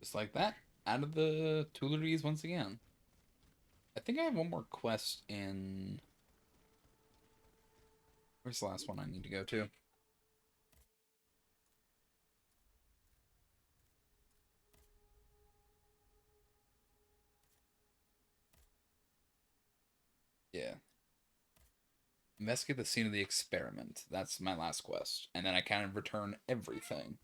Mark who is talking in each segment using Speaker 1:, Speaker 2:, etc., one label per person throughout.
Speaker 1: Just like that, out of the Tuileries once again. I think I have one more quest in... Where's the last one I need to go to? Yeah. Investigate the scene of the experiment. That's my last quest. And then I kind of return everything.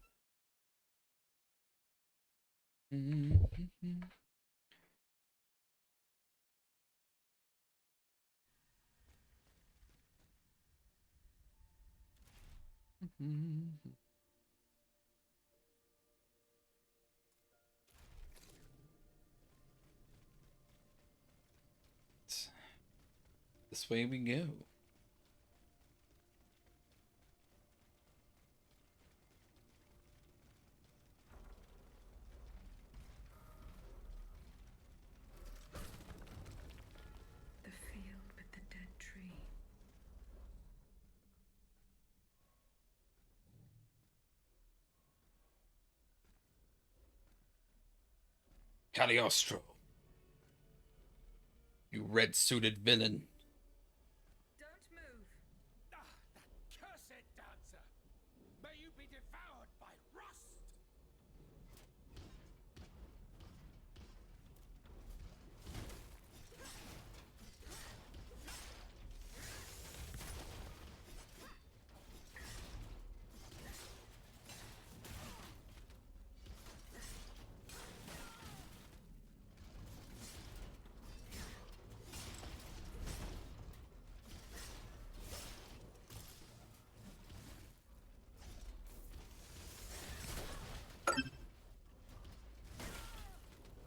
Speaker 1: This way we go.
Speaker 2: The field with the dead tree.
Speaker 1: Cagliostro, you red-suited villain.
Speaker 2: Don't move.
Speaker 3: Ah, that cursed dancer! May you be devoured by rust!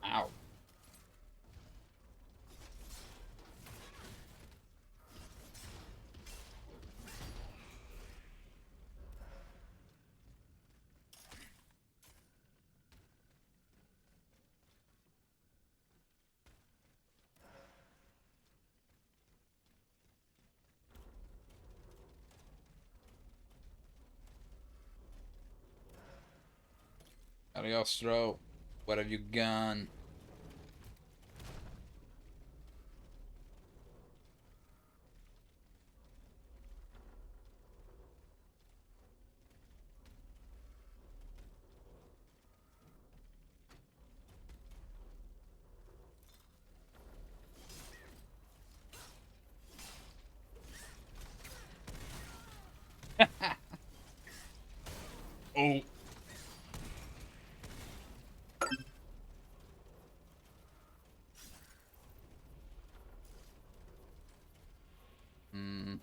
Speaker 1: Ow. Cagliostro, what have you done? Oh. Hmm.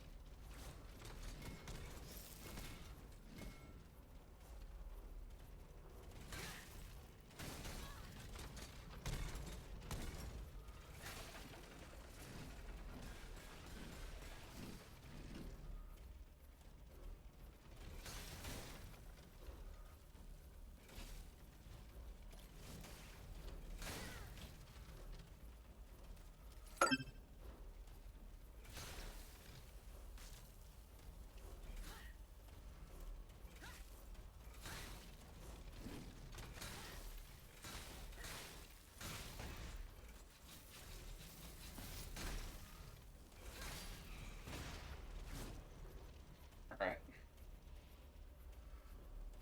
Speaker 1: Alright.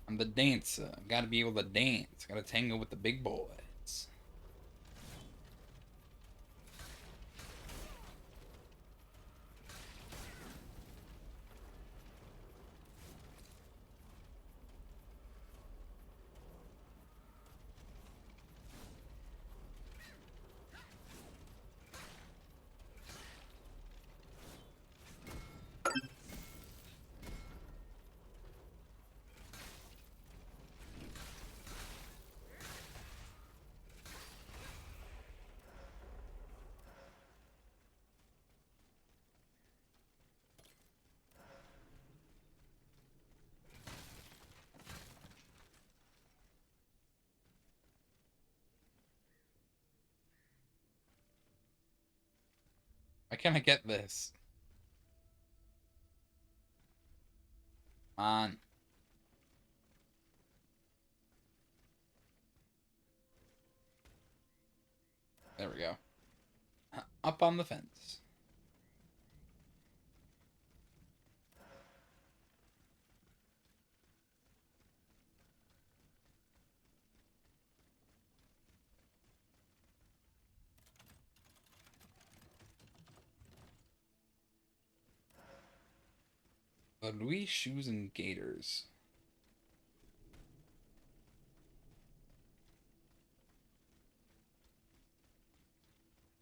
Speaker 1: I'm the dancer. Gotta be able to dance. Gotta tango with the big boys. Why can't I get this? Come on. There we go. Up on the fence. Louis shoes and gaiters.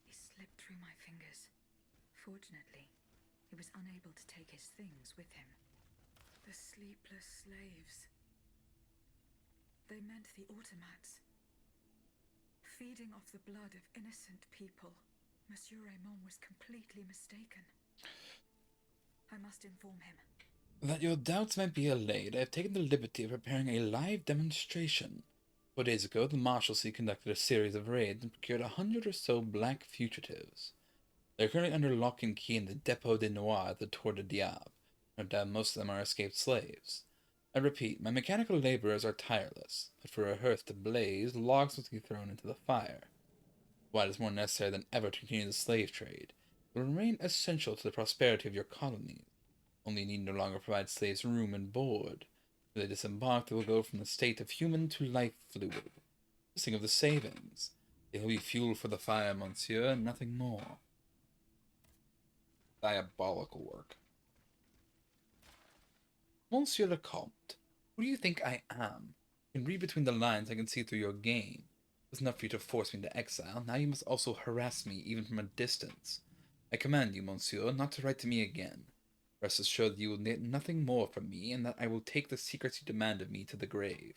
Speaker 2: He slipped through my fingers. Fortunately, he was unable to take his things with him. The sleepless slaves. They meant the automats. Feeding off the blood of innocent people. Monsieur Raymond was completely mistaken. I must inform him.
Speaker 1: That your doubts might be allayed, I have taken the liberty of preparing a live demonstration. 4 days ago, the Marshalsea conducted a series of raids and procured 100 or so black fugitives. They are currently under lock and key in the Dépôt des Noirs at the Tour de Diable. No doubt most of them are escaped slaves. I repeat, my mechanical laborers are tireless, but for a hearth to blaze, logs must be thrown into the fire. While it is more necessary than ever to continue the slave trade, it will remain essential to the prosperity of your colonies. Only you need no longer provide slaves room and board. When they disembark, they will go from the state of human to life fluid. Think of the savings. They will be fuel for the fire, monsieur, and nothing more. Diabolical work. Monsieur le Comte, who do you think I am? You can read between the lines, I can see through your game. It was enough for you to force me into exile, now you must also harass me, even from a distance. I command you, monsieur, not to write to me again. Rest assured that you will need nothing more from me, and that I will take the secrets you demand of me to the grave.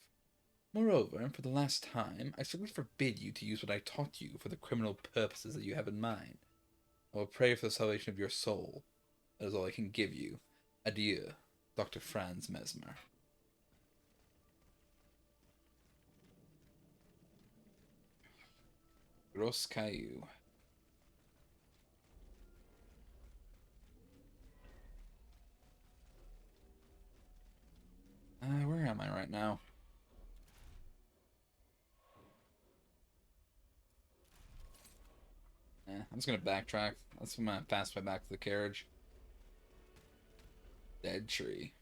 Speaker 1: Moreover, and for the last time, I strictly forbid you to use what I taught you for the criminal purposes that you have in mind. I will pray for the salvation of your soul. That is all I can give you. Adieu, Dr. Franz Mesmer. Gros Caillou. Where am I right now? I'm just gonna backtrack. That's my fast way back to the carriage. Dead tree.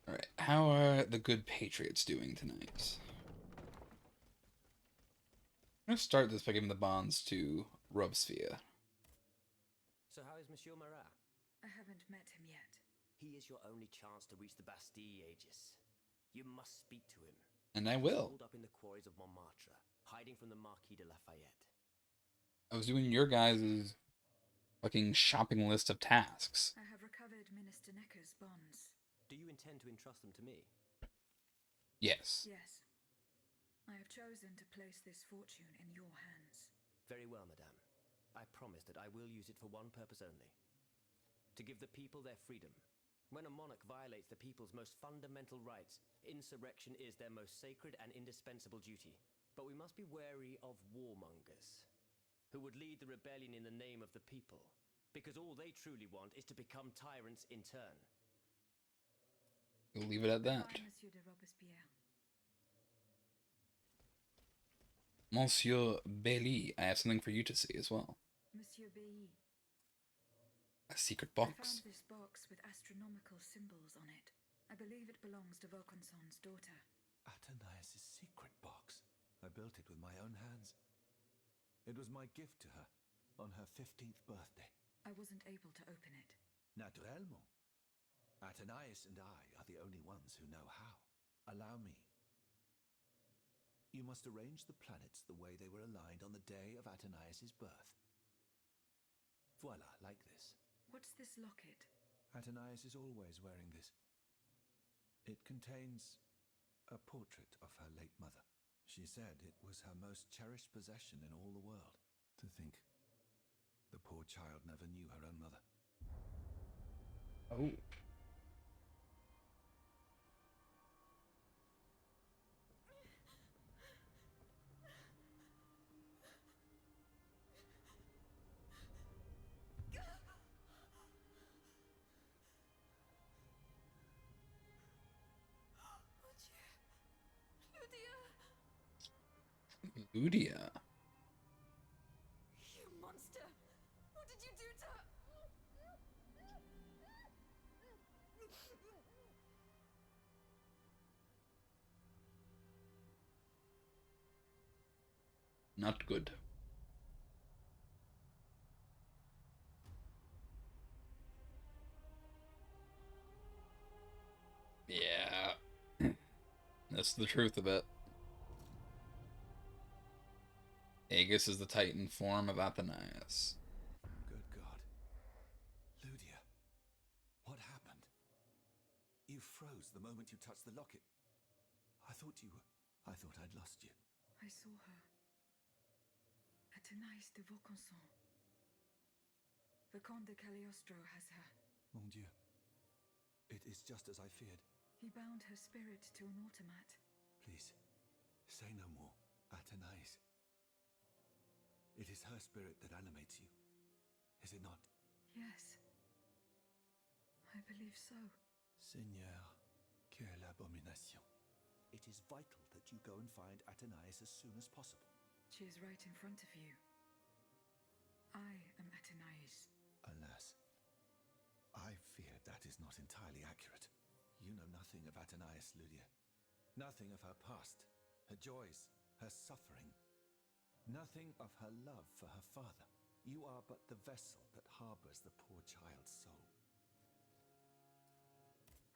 Speaker 1: Alright, how are the good patriots doing tonight? I'm gonna start this by giving the bonds to Robespierre.
Speaker 4: So how is Monsieur Marat?
Speaker 2: I haven't met him yet.
Speaker 4: He is your only chance to reach the Bastille, Aegis. You must speak to him.
Speaker 1: And I
Speaker 4: He's
Speaker 1: will.
Speaker 4: holed up in the quarries of Montmartre, hiding from the Marquis de Lafayette.
Speaker 1: I was doing your guys' fucking shopping list of tasks.
Speaker 2: I have recovered Minister Necker's bonds.
Speaker 4: Do you intend to entrust them to me?
Speaker 1: Yes.
Speaker 2: Yes. I have chosen to place this fortune in your hands.
Speaker 4: Very well, madame. I promise that I will use it for one purpose only. To give the people their freedom. When a monarch violates the people's most fundamental rights, insurrection is their most sacred and indispensable duty. But we must be wary of warmongers, who would lead the rebellion in the name of the people, because all they truly want is to become tyrants in turn.
Speaker 1: We'll leave it at that.
Speaker 2: Goodbye, Monsieur de Robespierre.
Speaker 1: Monsieur Bailly, I have something for you to see as well.
Speaker 2: Monsieur Bailly.
Speaker 1: A secret
Speaker 2: I
Speaker 1: box.
Speaker 2: found this box with astronomical symbols on it. I believe it belongs to Vaucanson's daughter.
Speaker 3: Athénaïs' secret box. I built it with my own hands. It was my gift to her on her 15th birthday.
Speaker 2: I wasn't able to open it.
Speaker 3: Naturellement. Athénaïs and I are the only ones who know how. Allow me. You must arrange the planets the way they were aligned on the day of Athénaïs' birth. Voila, like this.
Speaker 2: What's this locket?
Speaker 3: Athénaïs is always wearing this. It contains a portrait of her late mother. She said it was her most cherished possession in all the world. To think, the poor child never knew her own mother.
Speaker 1: Oh. Ludia.
Speaker 2: You monster! What did you do to her?
Speaker 1: Not good. Yeah. That's the truth of it. Aegis is the Titan form of Athenias.
Speaker 3: Good God. Ludia, what happened? You froze the moment you touched the locket. I thought I'd lost you.
Speaker 2: I saw her. Athenias de Vaucanson. The Comte De Caligostros has her.
Speaker 3: Mon Dieu. It is just as I feared.
Speaker 2: He bound her spirit to an automat.
Speaker 3: Please, say no more. Athenias. It is her spirit that animates you, is it not?
Speaker 2: Yes. I believe so.
Speaker 3: Seigneur, quelle abomination. It is vital that you go and find Athenias as soon as possible.
Speaker 2: She is right in front of you. I am Athenias.
Speaker 3: Alas, I fear that is not entirely accurate. You know nothing of Athenias, Ludia. Nothing of her past, her joys, her suffering. Nothing of her love for her father. You are but the vessel that harbors the poor child's soul.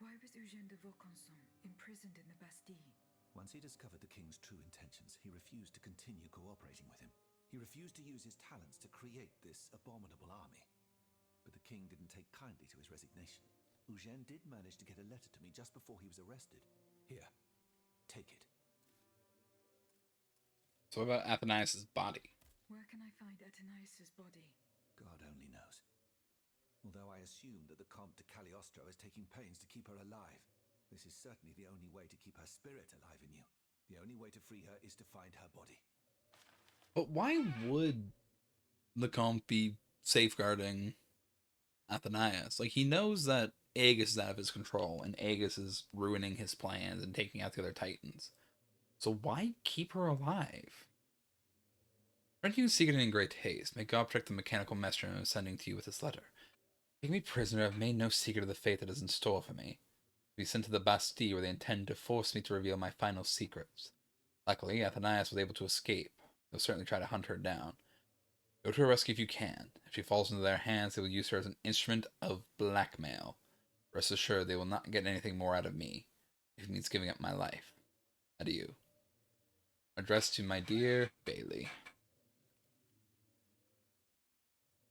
Speaker 2: Why was Eugène de Vaucanson imprisoned in the Bastille?
Speaker 3: Once he discovered the king's true intentions, he refused to continue cooperating with him. He refused to use his talents to create this abominable army. But the king didn't take kindly to his resignation. Eugène did manage to get a letter to me just before he was arrested. Here, take it.
Speaker 1: So what about Athenias' body?
Speaker 2: Where can I find Athenias' body?
Speaker 3: God only knows. Although I assume that the Comte De Caligostros is taking pains to keep her alive. This is certainly the only way to keep her spirit alive in you. The only way to free her is to find her body.
Speaker 1: But why would the Comte be safeguarding Athenias? Like, he knows that Aegis is out of his control, and Aegis is ruining his plans and taking out the other Titans. So why keep her alive? Aren't you seeking in great haste? May God protect the mechanical messenger I am sending to you with this letter. Take me prisoner, I have made no secret of the fate that is in store for me. Be sent to the Bastille, where they intend to force me to reveal my final secrets. Luckily, Athenias was able to escape. They'll certainly try to hunt her down. Go to her rescue if you can. If she falls into their hands, they will use her as an instrument of blackmail. Rest assured, they will not get anything more out of me, if it means giving up my life. Adieu. Addressed to my dear Bailey.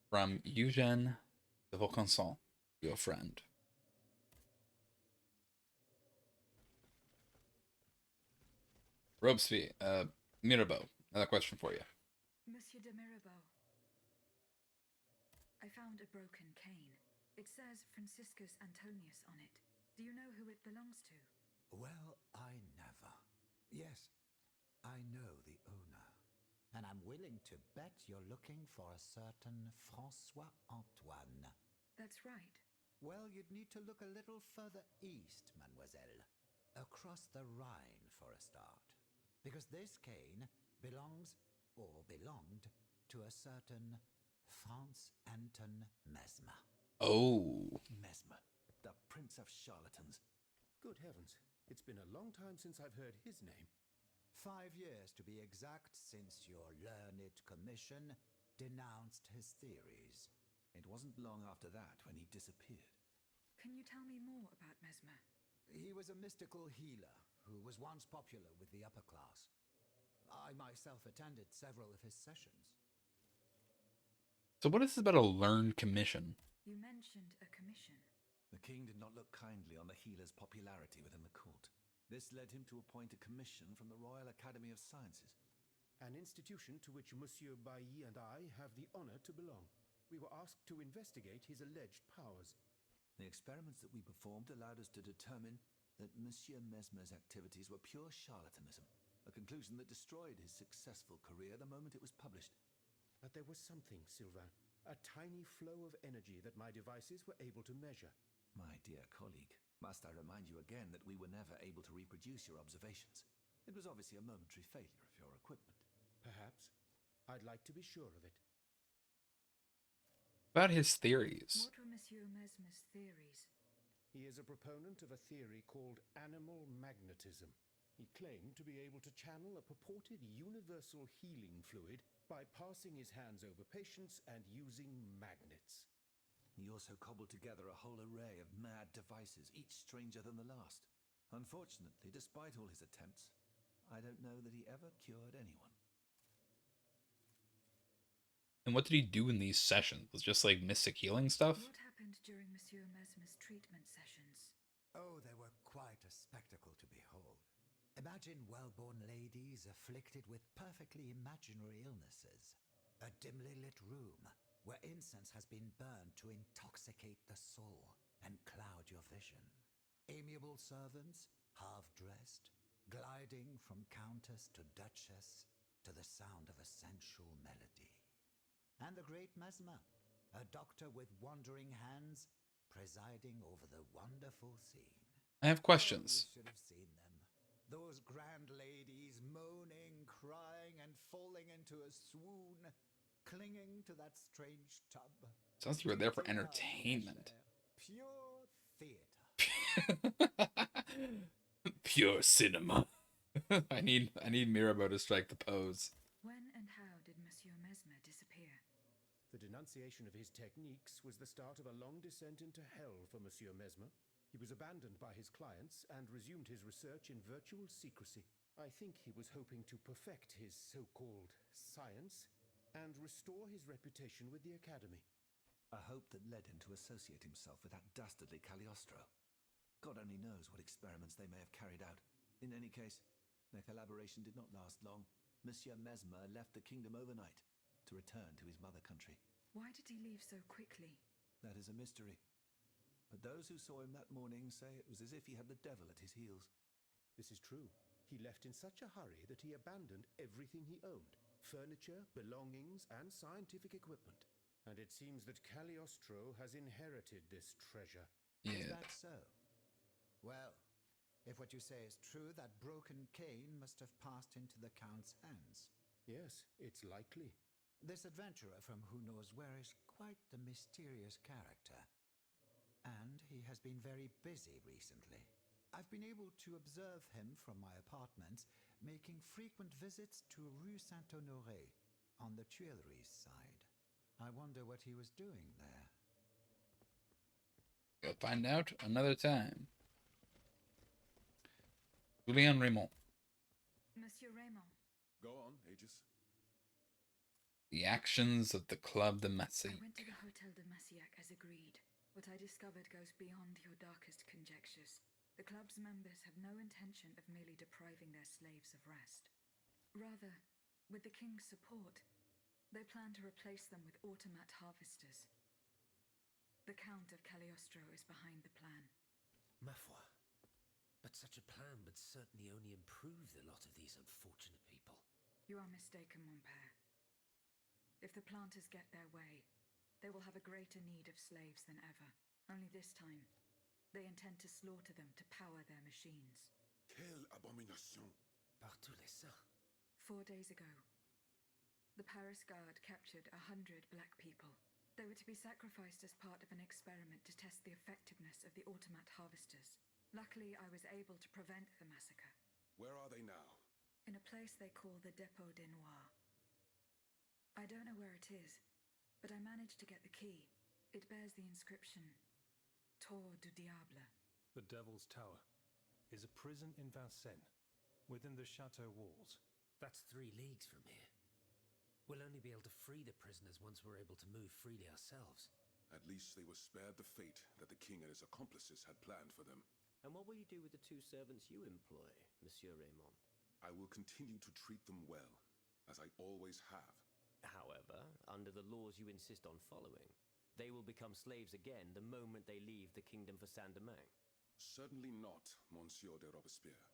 Speaker 1: From Eugène de Vaucanson, your friend. Robespierre, Mirabeau, another question for you.
Speaker 2: Monsieur de Mirabeau. I found a broken cane. It says Franciscus Antonius on it. Do you know who it belongs to?
Speaker 5: Well, I never. Yes, I know the owner. And I'm willing to bet you're looking for a certain Francois Antoine.
Speaker 2: That's right.
Speaker 5: Well, you'd need to look a little further east, mademoiselle. Across the Rhine, for a start. Because this cane belongs, or belonged, to a certain Franz Anton Mesmer.
Speaker 1: Oh.
Speaker 3: Mesmer, the prince of charlatans.
Speaker 6: Good heavens, it's been a long time since I've heard his name.
Speaker 5: 5 years, to be exact, since your learned commission denounced his theories.
Speaker 3: It wasn't long after that when he disappeared.
Speaker 2: Can you tell me more about Mesmer?
Speaker 5: He was a mystical healer who was once popular with the upper class. I myself attended several of his sessions.
Speaker 1: So what is this about a learned commission?
Speaker 2: You mentioned a commission.
Speaker 3: The king did not look kindly on the healer's popularity within the court. This led him to appoint a commission from the Royal Academy of Sciences.
Speaker 6: An institution to which Monsieur Bailly and I have the honor to belong. We were asked to investigate his alleged powers.
Speaker 3: The experiments that we performed allowed us to determine that Monsieur Mesmer's activities were pure charlatanism, a conclusion that destroyed his successful career the moment it was published.
Speaker 6: But there was something, Sylvain, a tiny flow of energy that my devices were able to measure.
Speaker 3: My dear colleague, must I remind you again that we were never able to reproduce your observations? It was obviously a momentary failure of your equipment.
Speaker 6: Perhaps. I'd like to be sure of it.
Speaker 1: About his theories.
Speaker 2: What were Monsieur Mesmer's theories?
Speaker 6: He is a proponent of a theory called animal magnetism. He claimed to be able to channel a purported universal healing fluid by passing his hands over patients and using magnets.
Speaker 3: He also cobbled together a whole array of mad devices, each stranger than the last. Unfortunately, despite all his attempts, I don't know that he ever cured anyone.
Speaker 1: And what did he do in these sessions? Was just like mystic healing stuff?
Speaker 2: What happened during Monsieur Mesmer's treatment sessions?
Speaker 5: Oh, they were quite a spectacle to behold. Imagine well-born ladies afflicted with perfectly imaginary illnesses. A dimly lit room where incense has been burned to intoxicate the soul and cloud your vision. Amiable servants, half-dressed, gliding from countess to duchess to the sound of a sensual melody. And the great Mesmer, a doctor with wandering hands, presiding over the wonderful scene.
Speaker 1: I have questions.
Speaker 5: Oh, you should have seen them. Those grand ladies moaning, crying, and falling into a swoon, clinging to that strange tub.
Speaker 1: Sounds like you were there for entertainment.
Speaker 5: Pure theater.
Speaker 1: Pure cinema. I need Mirabeau to strike the pose.
Speaker 2: When and how did Monsieur Mesmer disappear?
Speaker 6: The denunciation of his techniques was the start of a long descent into hell for Monsieur Mesmer. He was abandoned by his clients and resumed his research in virtual secrecy. I think he was hoping to perfect his so-called science and restore his reputation with the Academy.
Speaker 3: A hope that led him to associate himself with that dastardly Cagliostro. God only knows what experiments they may have carried out. In any case, their collaboration did not last long. Monsieur Mesmer left the kingdom overnight to return to his mother country.
Speaker 2: Why did he leave so quickly?
Speaker 3: That is a mystery. But those who saw him that morning say it was as if he had the devil at his heels.
Speaker 6: This is true. He left in such a hurry that he abandoned everything he owned: furniture, belongings, and scientific equipment. And it seems that Cagliostro has inherited this treasure.
Speaker 5: Is
Speaker 1: Yeah.
Speaker 5: that so? Well, if what you say is true, that broken cane must have passed into the Count's hands.
Speaker 6: Yes, it's likely.
Speaker 5: This adventurer from who knows where is quite the mysterious character. And he has been very busy recently. I've been able to observe him from my apartments, making frequent visits to Rue Saint-Honoré on the Tuileries side. I wonder what he was doing there.
Speaker 1: We'll find out another time. Julien Raymond.
Speaker 2: Monsieur Raymond.
Speaker 7: Go on, Aegis.
Speaker 1: The actions of the Club de
Speaker 2: I
Speaker 1: Massy.
Speaker 2: went to the Hotel de Massiac as agreed. What I discovered goes beyond your darkest conjectures. The club's members have no intention of merely depriving their slaves of rest. Rather, with the king's support, they plan to replace them with automat harvesters. The Count of Cagliostro is behind the plan.
Speaker 4: Ma foi. But such a plan would certainly only improve the lot of these unfortunate people.
Speaker 2: You are mistaken, mon père. If the planters get their way, they will have a greater need of slaves than ever. Only this time, they intend to slaughter them to power their machines.
Speaker 7: Quelle abomination!
Speaker 4: Par tous les saints.
Speaker 2: 4 days ago, the Paris Guard captured 100 black people. They were to be sacrificed as part of an experiment to test the effectiveness of the automat harvesters. Luckily, I was able to prevent the massacre.
Speaker 7: Where are they now?
Speaker 2: In a place they call the Dépôt des Noirs. I don't know where it is, but I managed to get the key. It bears the inscription, Tour du Diable.
Speaker 8: The Devil's Tower is a prison in Vincennes, within the chateau walls.
Speaker 4: That's 3 leagues from here. We'll only be able to free the prisoners once we're able to move freely ourselves.
Speaker 7: At least they were spared the fate that the king and his accomplices had planned for them.
Speaker 4: And what will you do with the 2 servants you employ, Monsieur Raymond?
Speaker 7: I will continue to treat them well, as I always have.
Speaker 4: However, under the laws you insist on following, they will become slaves again the moment they leave the kingdom for Saint-Domingue.
Speaker 7: Certainly not, Monsieur de Robespierre.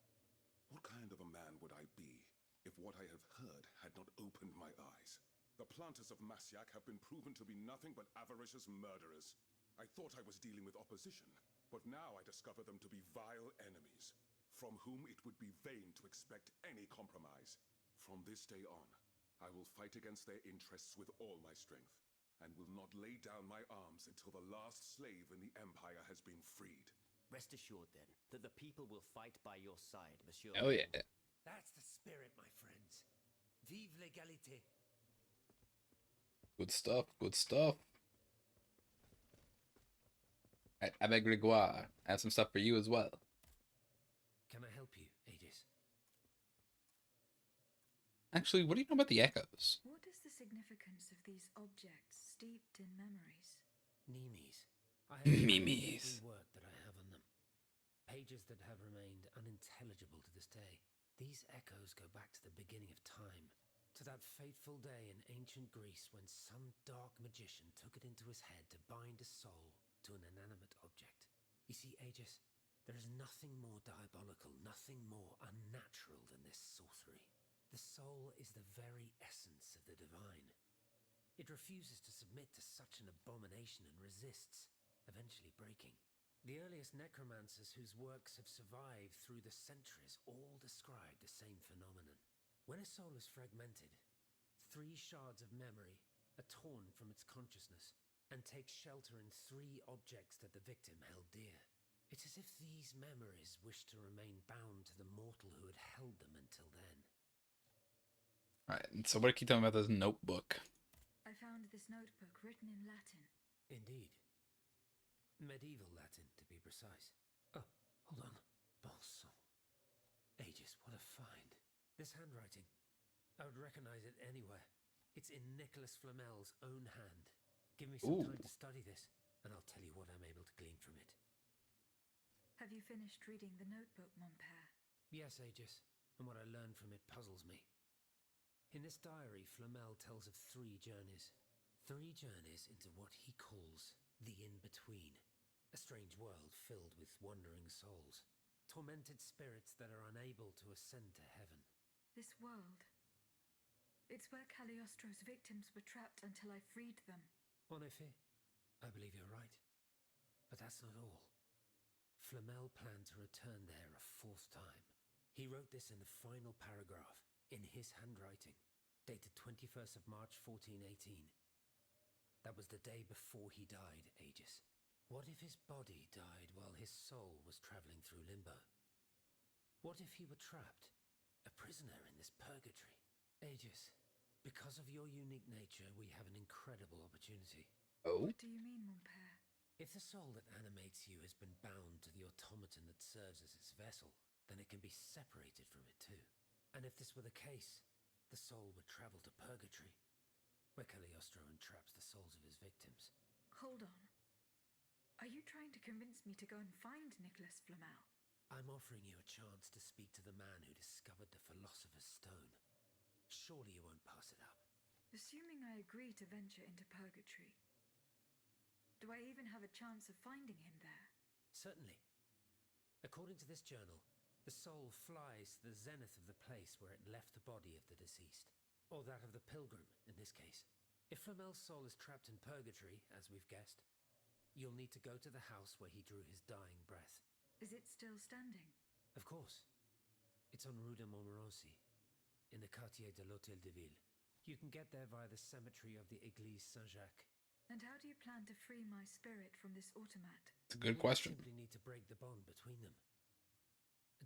Speaker 7: What kind of a man would I be if what I have heard had not opened my eyes? The planters of Massiac have been proven to be nothing but avaricious murderers. I thought I was dealing with opposition, but now I discover them to be vile enemies, from whom it would be vain to expect any compromise. From this day on, I will fight against their interests with all my strength, and will not lay down my arms until the last slave in the Empire has been freed.
Speaker 4: Rest assured, then, that the people will fight by your side, Monsieur.
Speaker 1: Oh yeah.
Speaker 9: That's the spirit, my friends. Vive l'égalité.
Speaker 1: Good stuff. Good stuff. Alright, Abbe Gregoire, I have some stuff for you as well.
Speaker 9: Can I help you, Aegis?
Speaker 1: Actually, what do you know about the echoes?
Speaker 2: What is the significance of these objects steeped in memories?
Speaker 9: Nemes. I have
Speaker 1: Memes.
Speaker 9: every word that I have on them. Pages that have remained unintelligible to this day. These echoes go back to the beginning of time, to that fateful day in ancient Greece when some dark magician took it into his head to bind a soul to an inanimate object. You see, Aegis, there is nothing more diabolical, nothing more unnatural than this sorcery. The soul is the very essence of the divine. It refuses to submit to such an abomination and resists, eventually breaking. The earliest necromancers whose works have survived through the centuries all describe the same phenomenon. When a soul is fragmented, 3 shards of memory are torn from its consciousness and take shelter in 3 objects that the victim held dear. It's as if these memories wish to remain bound to the mortal who had held them until then.
Speaker 1: Alright, so what are you talking about this notebook?
Speaker 2: I found this notebook written in Latin.
Speaker 9: Indeed. Medieval Latin, to be precise. Oh, hold on. Bon sang. Aegis, what a find. This handwriting. I would recognize it anywhere. It's in Nicholas Flamel's own hand. Give me some time to study this, and I'll tell you what I'm able to glean from it.
Speaker 2: Have you finished reading the notebook, mon père?
Speaker 9: Yes, Aegis, and what I learned from it puzzles me. In this diary, Flamel tells of 3 journeys. 3 journeys into what he calls the Inbetween. A strange world filled with wandering souls. Tormented spirits that are unable to ascend to heaven.
Speaker 2: This world. It's where Cagliostro's victims were trapped until I freed them.
Speaker 9: En effet, I believe you're right. But that's not all. Flamel planned to return there a 4th time. He wrote this in the final paragraph, in his handwriting, dated 21st of March 1418. That was the day before he died, Aegis. What if his body died while his soul was traveling through limbo? What if he were trapped, a prisoner in this purgatory? Aegis, because of your unique nature, we have an incredible opportunity.
Speaker 1: Oh?
Speaker 2: What do you mean, mon père?
Speaker 9: If the soul that animates you has been bound to the automaton that serves as its vessel, then it can be separated from it too. And if this were the case, the soul would travel to purgatory, where Cagliostro entraps the souls of his victims.
Speaker 2: Hold on. Are you trying to convince me to go and find Nicholas Flamel?
Speaker 9: I'm offering you a chance to speak to the man who discovered the Philosopher's Stone. Surely you won't pass it up.
Speaker 2: Assuming I agree to venture into purgatory, do I even have a chance of finding him there?
Speaker 9: Certainly. According to this journal, the soul flies to the zenith of the place where it left the body of the deceased, or that of the pilgrim, in this case. If Flamel's soul is trapped in purgatory, as we've guessed, you'll need to go to the house where he drew his dying breath.
Speaker 2: Is it still standing?
Speaker 9: Of course. It's on Rue de Montmorency, in the quartier de l'Hôtel de Ville. You can get there via the cemetery of the Église Saint-Jacques.
Speaker 2: And how do you plan to free my spirit from this automat?
Speaker 1: It's a good question.
Speaker 9: We simply need to break the bond between them.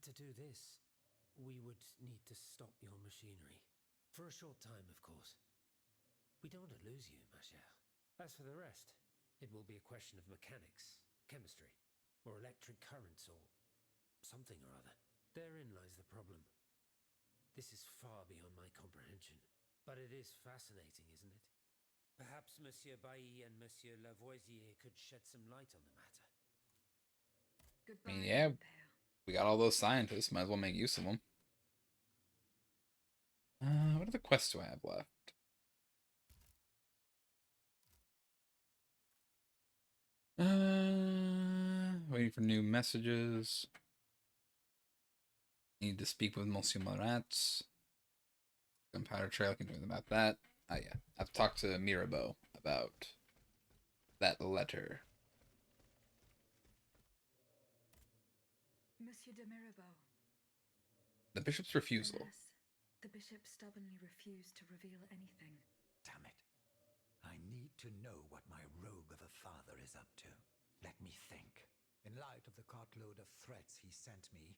Speaker 9: To do this, we would need to stop your machinery. For a short time, of course. We don't want to lose you, ma chère. As for the rest, it will be a question of mechanics, chemistry, or electric currents, or something or other. Therein lies the problem. This is far beyond my comprehension. But it is fascinating, isn't it? Perhaps Monsieur Bailly and Monsieur Lavoisier could shed some light on the matter.
Speaker 2: Goodbye,
Speaker 1: Yeah.
Speaker 2: mon père.
Speaker 1: We got all those scientists, might as well make use of them. What other quests do I have left? Waiting for new messages. Need to speak with Monsieur Marat. Gunpowder Trail, can do anything about that. Oh yeah, I have to talk to Mirabeau about that letter.
Speaker 2: Monsieur de Mirabeau.
Speaker 1: The bishop's refusal.
Speaker 2: Alas, The bishop stubbornly refused to reveal anything.
Speaker 5: Damn it. I need to know what my rogue of a father is up to. Let me think. In light of the cartload of threats he sent me,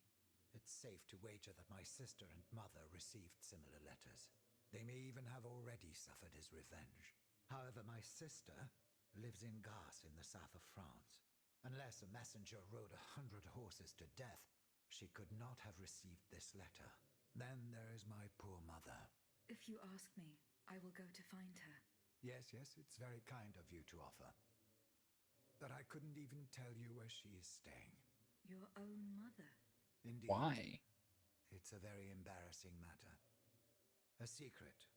Speaker 5: it's safe to wager that my sister and mother received similar letters. They may even have already suffered his revenge. However, my sister lives in Grasse in the south of France. Unless a messenger rode 100 horses to death, she could not have received this letter. Then there is my poor mother.
Speaker 2: If you ask me, I will go to find her.
Speaker 5: Yes, it's very kind of you to offer. But I couldn't even tell you where she is staying.
Speaker 2: Your own mother?
Speaker 5: Indeed.
Speaker 1: Why?
Speaker 5: It's a very embarrassing matter. A secret,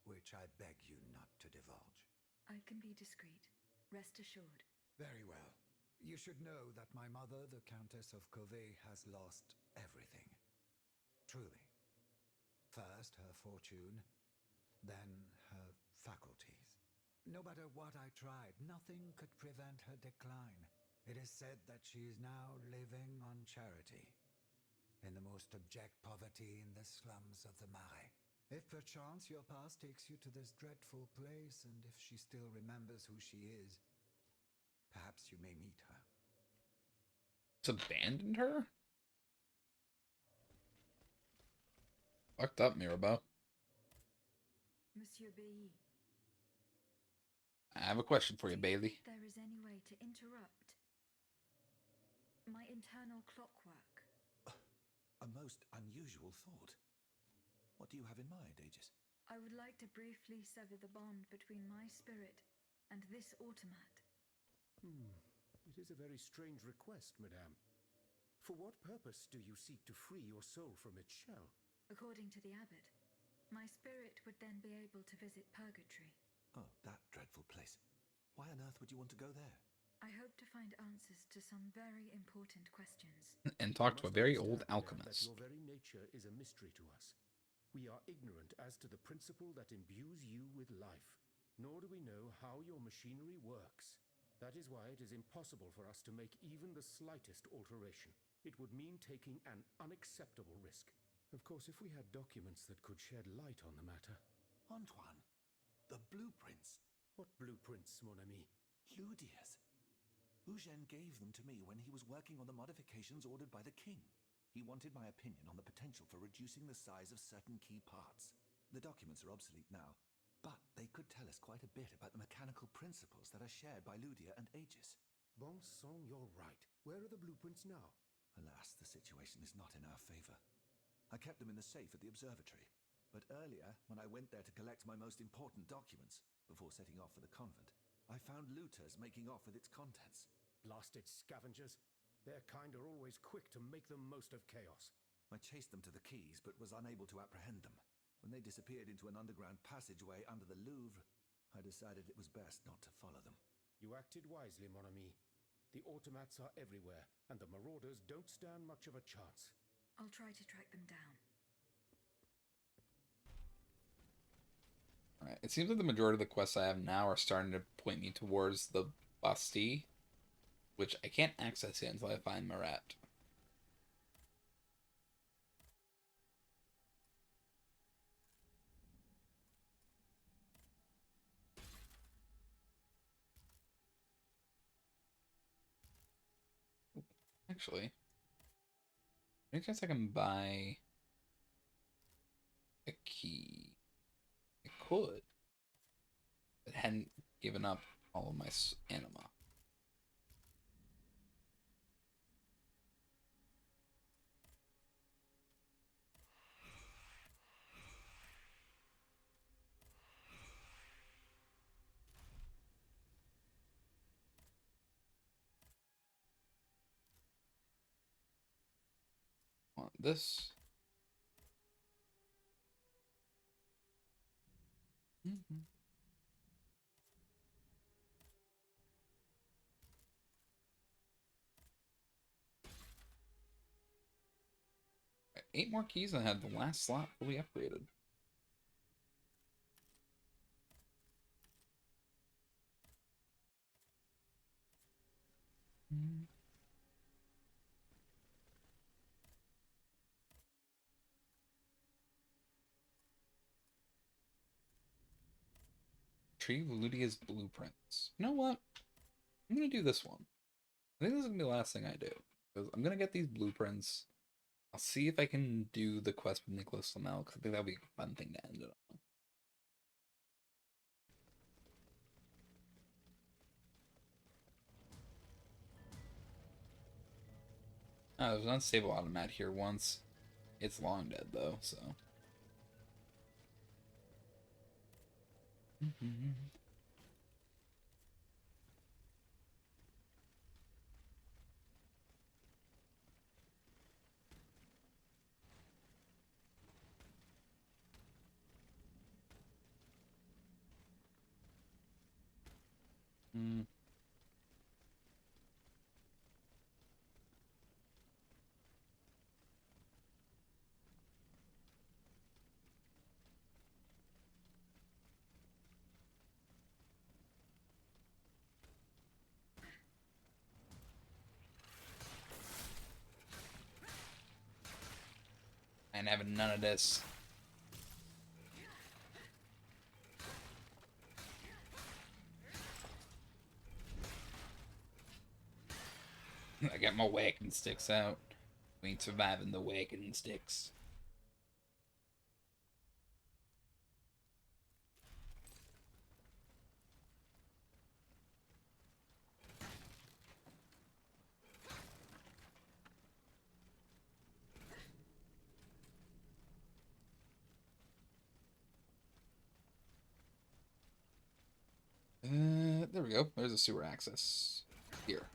Speaker 5: which I beg you not to divulge.
Speaker 2: I can be discreet. Rest assured.
Speaker 5: Very well. You should know that my mother, the Countess of Covey, has lost everything. Truly. First her fortune, then her faculties. No matter what I tried, nothing could prevent her decline. It is said that she is now living on charity, in the most abject poverty in the slums of the Marais. If perchance your past takes you to this dreadful place, and if she still remembers who she is, perhaps you may meet her.
Speaker 1: It's abandoned her? Fucked up, Mirabeau.
Speaker 2: Monsieur Bailly.
Speaker 1: I have a question for you, Bailey.
Speaker 2: There is any way to interrupt my internal clockwork?
Speaker 3: A most unusual thought. What do you have in mind, Aegis?
Speaker 2: I would like to briefly sever the bond between my spirit and this automat.
Speaker 6: It is a very strange request, madame. For what purpose do you seek to free your soul from its shell?
Speaker 2: According to the abbot, my spirit would then be able to visit purgatory.
Speaker 3: Oh, that dreadful place. Why on earth would you want to go there?
Speaker 2: I hope to find answers to some very important questions.
Speaker 1: And talk to a very old
Speaker 6: That
Speaker 1: alchemist.
Speaker 6: your very nature is a mystery to us. We are ignorant as to the principle that imbues you with life, nor do we know how your machinery works. That is why it is impossible for us to make even the slightest alteration. It would mean taking an unacceptable risk. Of course, if we had documents that could shed light on the matter.
Speaker 3: Antoine, the blueprints.
Speaker 6: What blueprints, mon ami?
Speaker 3: Ludia's. Eugène gave them to me when he was working on the modifications ordered by the king. He wanted my opinion on the potential for reducing the size of certain key parts. The documents are obsolete now, but they could tell us quite a bit about the mechanical principles that are shared by Ludia and Aegis.
Speaker 6: Bon sang, you're right. Where are the blueprints now?
Speaker 3: Alas, the situation is not in our favor. I kept them in the safe at the observatory. But earlier, when I went there to collect my most important documents, before setting off for the convent, I found looters making off with its contents.
Speaker 6: Blasted scavengers. Their kind are always quick to make the most of chaos.
Speaker 3: I chased them to the quays, but was unable to apprehend them. When they disappeared into an underground passageway under the Louvre, I decided it was best not to follow them.
Speaker 6: You acted wisely, mon ami. The automats are everywhere, and the marauders don't stand much of a chance.
Speaker 2: I'll try to track them down.
Speaker 1: Alright, it seems like the majority of the quests I have now are starting to point me towards the Bastille, which I can't access yet until I find Marat. Actually, I guess I can buy a key. I could. But hadn't given up all of my anima. Want this. Mm-hmm. 8 more keys and I had the last slot fully upgraded. Retrieve Ludia's blueprints. You know what? I'm gonna do this one. I think this is gonna be the last thing I do. Because I'm gonna get these blueprints. I'll see if I can do the quest with Nicholas Flamel, because I think that'll be a fun thing to end it on. Oh, there's an unstable automat here once. It's long dead, though, so... And having none of this. I got my whacking sticks out. We ain't surviving the whacking sticks. There we go. There's a sewer access. Here.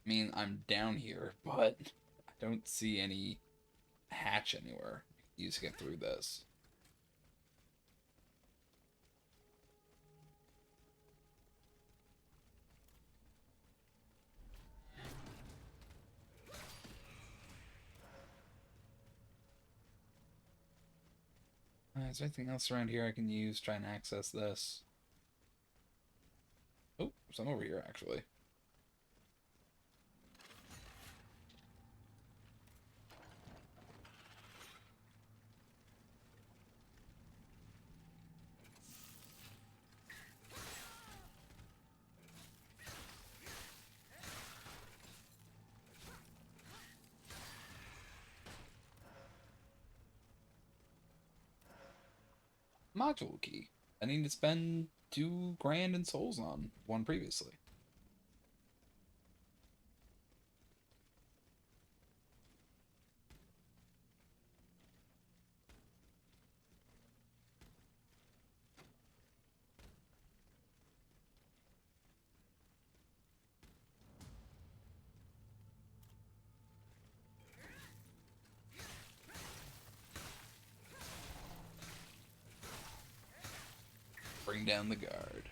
Speaker 1: I mean, I'm down here, but I don't see any hatch anywhere you use to get through this. Is there anything else around here I can use to try and access this? Oh, some over here, actually. Module key. I need to spend 2 grand in souls on one previously. Bring down the guard.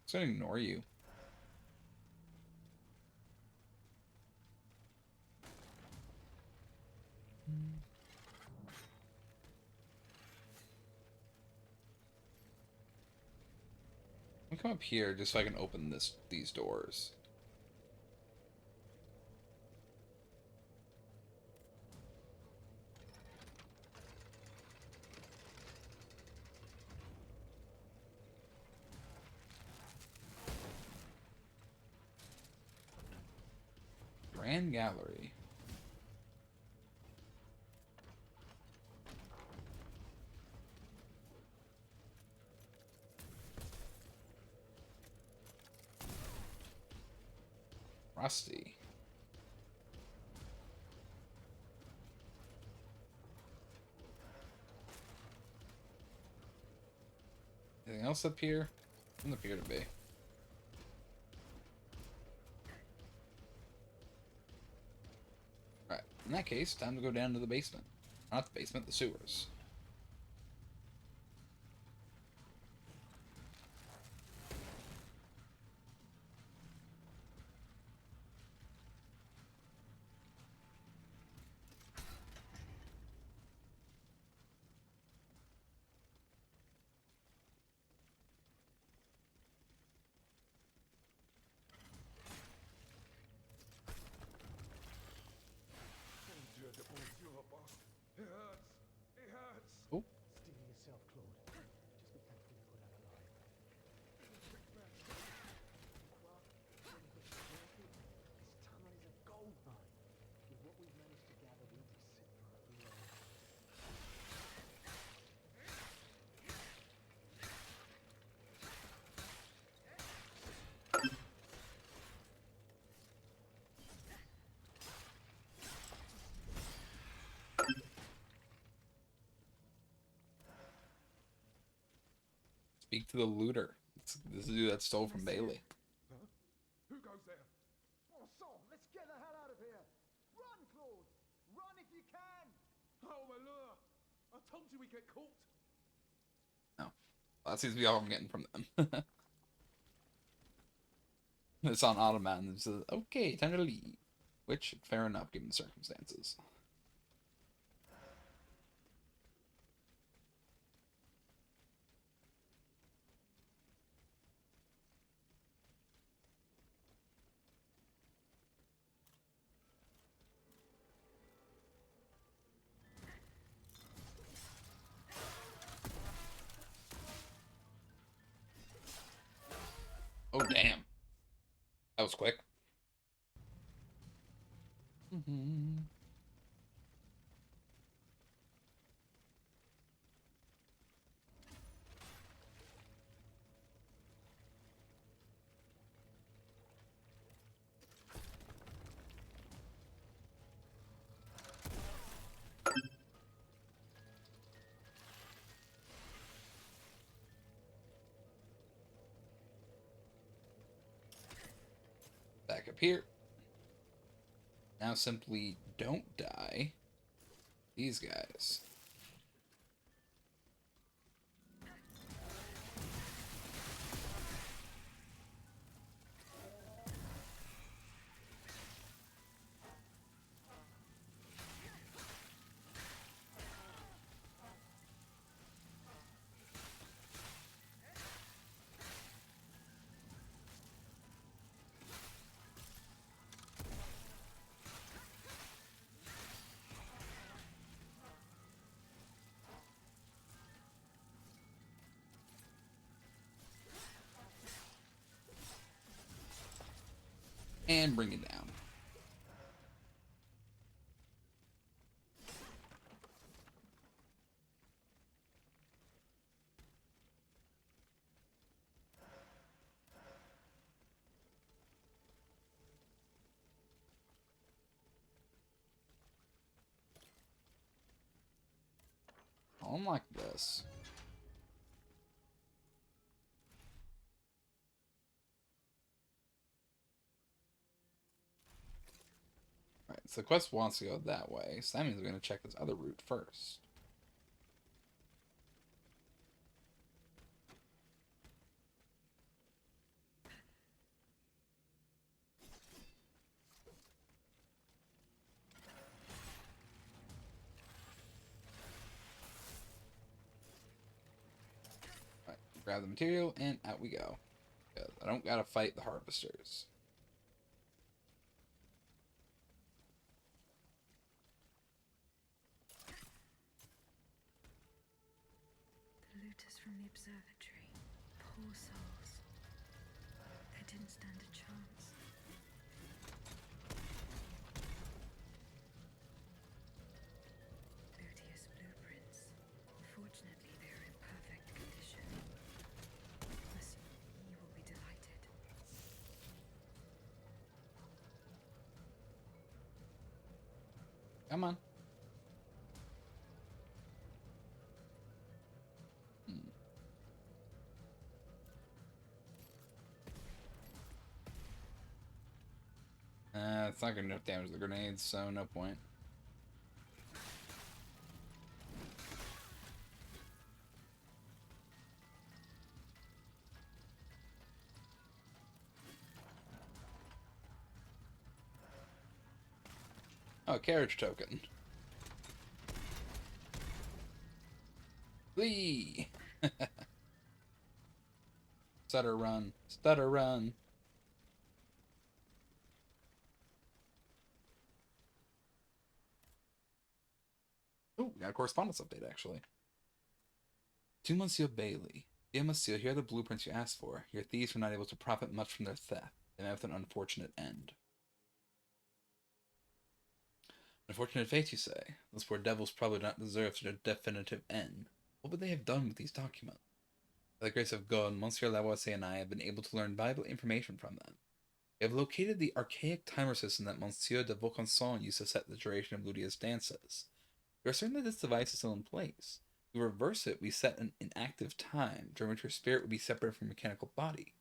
Speaker 1: It's gonna ignore you. Let me come up here just so I can open these doors. Grand Gallery. Rusty. Anything else up here? Doesn't appear to be. Alright, in that case, time to go down to the basement. Not the basement, the sewers.
Speaker 7: Monsieur, boss. It hurts. It hurts.
Speaker 1: Oh,
Speaker 6: Steel yourself, Claude. Just be thankful you got out alive.
Speaker 7: This
Speaker 6: tunnel is a gold mine. With what we've managed to gather, we'll be set for a long time.
Speaker 1: speak to the looter. This dude that stole from Bailey.
Speaker 7: Huh? Who goes there?
Speaker 6: Oh, so, let's get the hell out of here! Run, Claude! Run if you can!
Speaker 7: Oh, my lure! I told you we get caught.
Speaker 1: No. Well, that seems to be all I'm getting from them. It's on automatic and it says, okay, time to leave. Which, fair enough, given the circumstances. Oh, damn. That was quick. Back up here. Now simply don't die. These guys. And bring it down. Unlike this. Alright, so the quest wants to go that way, so that means we're going to check this other route first. Alright, grab the material, and out we go. Because I don't gotta fight the harvesters.
Speaker 2: The looters from the observatory. Poor souls. They didn't stand a chance. Luteus blueprints. Fortunately, they are in perfect condition. Monsieur, you will be delighted.
Speaker 1: Come on. It's not gonna enough damage to the grenades, so no point. Oh, carriage token. Flee! Stutter run. Stutter run. got a correspondence update, actually. To Monsieur Bailey. Dear Monsieur, here are the blueprints you asked for. Your thieves were not able to profit much from their theft. They met with an unfortunate end. Unfortunate fate, you say? Those poor devils probably do not deserve such a definitive end. What would they have done with these documents? By the grace of God, Monsieur Lavoisier and I have been able to learn valuable information from them. We have located the archaic timer system that Monsieur de Vaucanson used to set the duration of Lydia's dances. We are certain that this device is still in place. If we reverse it, we set an inactive time, during which her spirit would be separated from her mechanical body.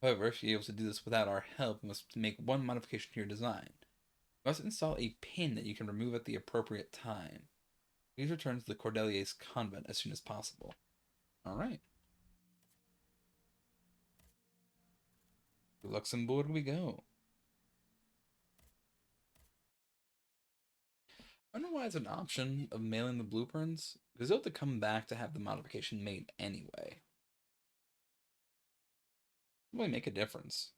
Speaker 1: However, if you're able to do this without our help, we must make one modification to your design. You must install a pin that you can remove at the appropriate time. Please return to the Cordeliers Convent as soon as possible. Alright. To Luxembourg we go. I don't know why it's an option of mailing the blueprints, because they'll have to come back to have the modification made anyway. It really make a difference.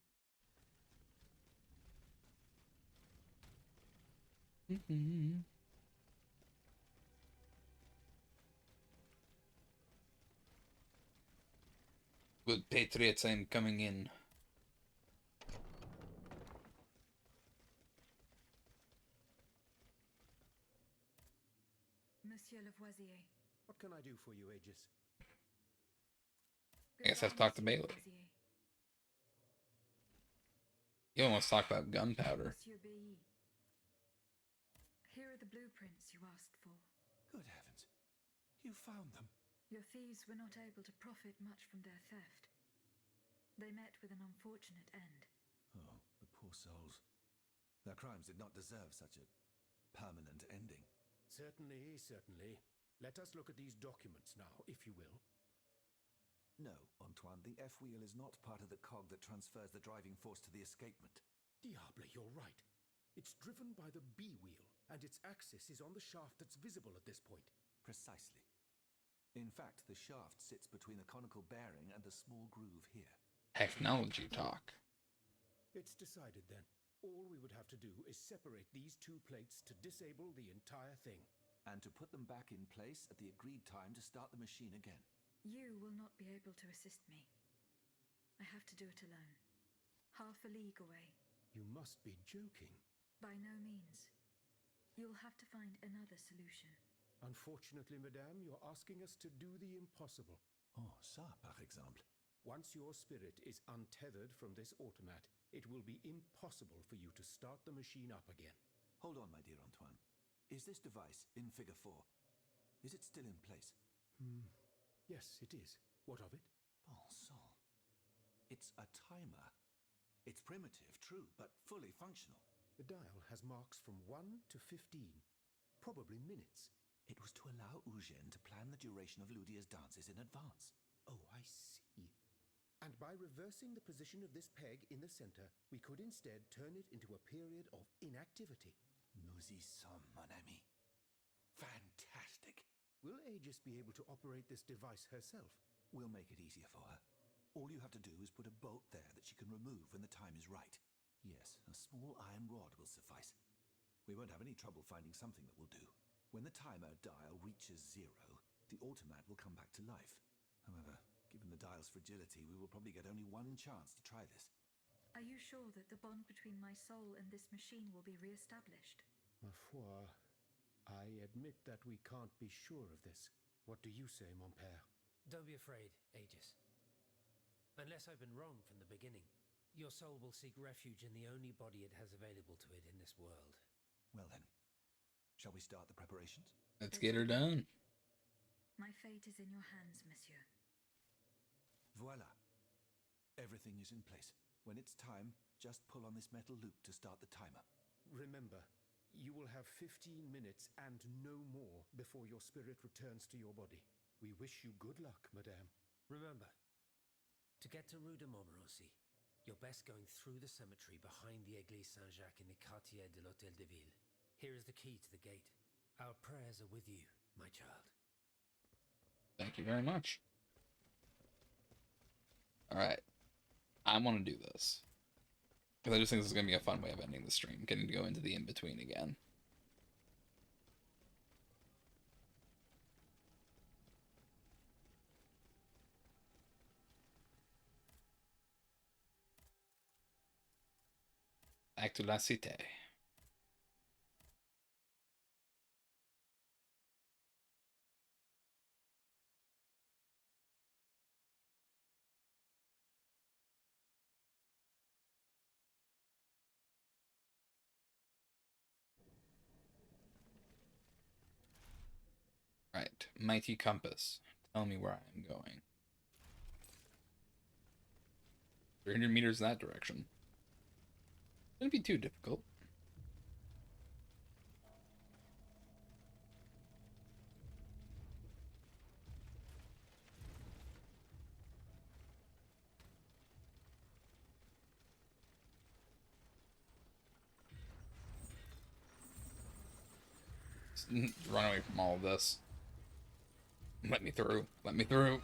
Speaker 1: Good patriots, I'm coming in.
Speaker 2: Monsieur Lavoisier.
Speaker 6: What can I do for you, Aegis?
Speaker 1: I guess I have to talk to Bailey. You almost talk about gunpowder.
Speaker 2: Monsieur Bailly. Here are the blueprints you asked for.
Speaker 3: Good heavens. You found them.
Speaker 2: Your thieves were not able to profit much from their theft. They met with an unfortunate end.
Speaker 3: Oh, the poor souls. Their crimes did not deserve such a permanent ending.
Speaker 6: Certainly, certainly. Let us look at these documents now, if you will.
Speaker 3: No, Antoine, the F-wheel is not part of the cog that transfers the driving force to the escapement.
Speaker 6: Diable, you're right. It's driven by the B-wheel, and its axis is on the shaft that's visible at this point.
Speaker 3: Precisely. In fact, the shaft sits between the conical bearing and the small groove here.
Speaker 1: Technology talk.
Speaker 6: It's decided then. All we would have to do is separate these two plates to disable the entire thing.
Speaker 3: And to put them back in place at the agreed time to start the machine again.
Speaker 2: You will not be able to assist me. I have to do it alone. Half a league away.
Speaker 6: You must be joking.
Speaker 2: By no means. You'll have to find another solution.
Speaker 6: Unfortunately, madame, you're asking us to do the impossible.
Speaker 3: Oh, ça, par exemple.
Speaker 6: Once your spirit is untethered from this automat, it will be impossible for you to start the machine up again.
Speaker 3: Hold on, my dear Antoine. Is this device in figure 4? Is it still in place?
Speaker 6: Yes, it is. What of it?
Speaker 3: Bon sang. It's a timer. It's primitive, true, but fully functional.
Speaker 6: The dial has marks from 1 to 15. Probably minutes.
Speaker 3: It was to allow Eugène to plan the duration of Lydia's dances in advance.
Speaker 6: Oh, I see. And by reversing the position of this peg in the center, we could instead turn it into a period of inactivity.
Speaker 3: Nous y sommes, mon ami. Fantastic.
Speaker 6: Will Aegis be able to operate this device herself?
Speaker 3: We'll make it easier for her. All you have to do is put a bolt there that she can remove when the time is right. Yes, a small iron rod will suffice. We won't have any trouble finding something that will do. When the timer dial reaches 0, the automat will come back to life. However, given the dial's fragility, we will probably get only one chance to try this.
Speaker 2: Are you sure that the bond between my soul and this machine will be re-established?
Speaker 6: Ma foi, I admit that we can't be sure of this. What do you say, mon père?
Speaker 9: Don't be afraid, Aegis. Unless I've been wrong from the beginning, your soul will seek refuge in the only body it has available to it in this world.
Speaker 3: Well then, shall we start the preparations?
Speaker 1: Let's get her done.
Speaker 2: My fate is in your hands, monsieur.
Speaker 3: Voila. Everything is in place. When it's time, just pull on this metal loop to start the timer.
Speaker 6: Remember, you will have 15 minutes and no more before your spirit returns to your body. We wish you good luck, madame.
Speaker 9: Remember, to get to Rue de Montmorency, you're best going through the cemetery behind the Église Saint-Jacques in the Quartier de l'Hôtel de Ville. Here is the key to the gate. Our prayers are with you, my child.
Speaker 1: Thank you very much. Alright. I want to do this. Because I just think this is going to be a fun way of ending the stream. Getting to go into the in-between again. Back to La Cité. Right, mighty compass. Tell me where I am going. 300 meters that direction. Shouldn't be too difficult. Run away from all of this. Let me through. Let me through.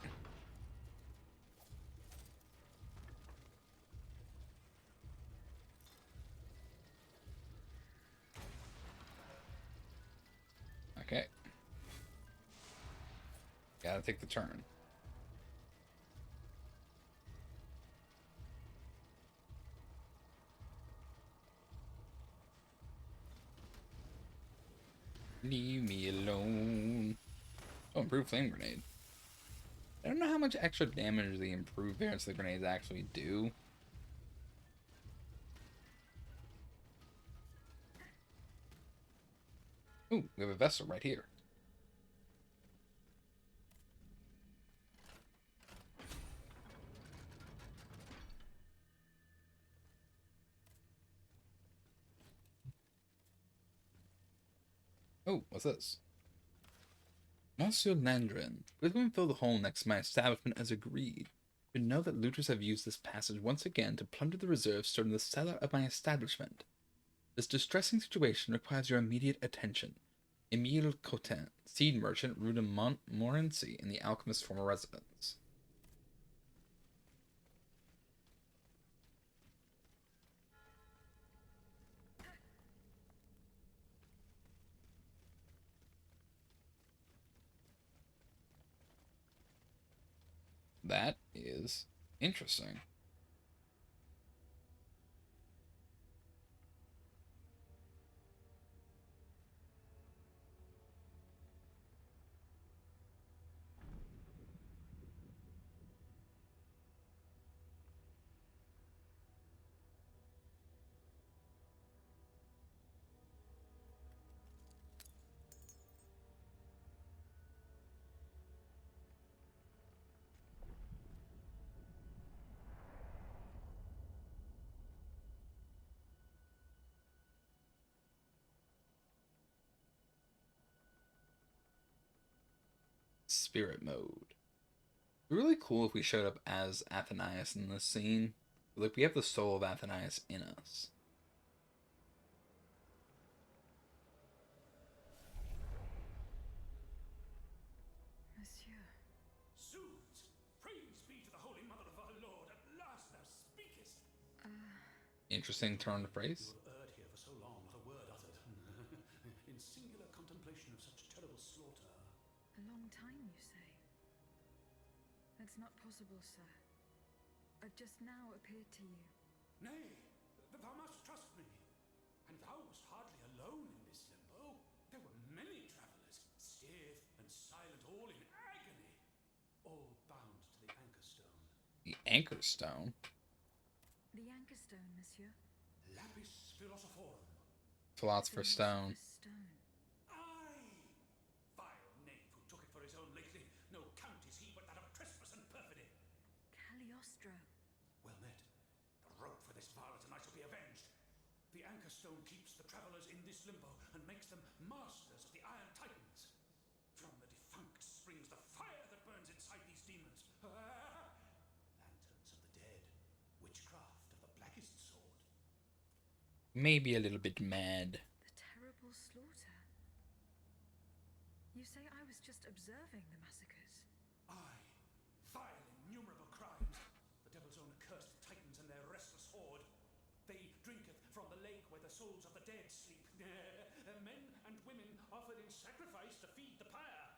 Speaker 1: Okay. Gotta take the turn. Leave me alone. Oh, improved flame grenade. I don't know how much extra damage the improved variants of the grenades actually do. Ooh, we have a vessel right here. Oh, what's this? Monsieur Landrin, please come and fill the hole next to my establishment as agreed. You know that looters have used this passage once again to plunder the reserves stored in the cellar of my establishment. This distressing situation requires your immediate attention. Emile Cotin, seed merchant, Rue de Montmorency, in the alchemist's former residence. That is interesting. Spirit mode. Really cool if we showed up as Athenias in this scene. Like, we have the soul of Athenias in us.
Speaker 2: Monsieur.
Speaker 6: Zounds! Praise be to the Holy Mother of our Lord, at last thou speakest!
Speaker 1: Interesting turn of phrase.
Speaker 6: You have erred here for so long, not a word uttered. In singular contemplation of such terrible slaughter.
Speaker 2: A long time, you say? That's not possible, sir. I've just now appeared to you.
Speaker 6: Nay, thou must trust me. And thou wast hardly alone in this limbo. There were many travelers, stiff and silent, all in agony. All bound to the anchor stone.
Speaker 1: The anchor stone?
Speaker 2: The anchor stone, monsieur?
Speaker 6: Lapis philosophorum.
Speaker 1: Philosopher's stone.
Speaker 2: Stone.
Speaker 6: Aye! Vile knave who took it for his own lately. No count is he but that of trespass and perfidy.
Speaker 2: Cagliostro.
Speaker 6: Well met. The rope for this varlet and I shall be avenged. The anchor stone keeps the travellers in this limbo and makes them masters of the Iron Titans. From the defunct springs the fire that burns inside these demons. Lanterns of the dead. Witchcraft of the blackest sort.
Speaker 1: Maybe a little bit mad.
Speaker 2: The terrible slaughter. You say I was just observing the massacres?
Speaker 6: Aye. Vile, innumerable crimes. The devil's own accursed titans and their restless horde. They drinketh from the lake where the souls of the dead sleep. Men and women offered in sacrifice to feed the pyre.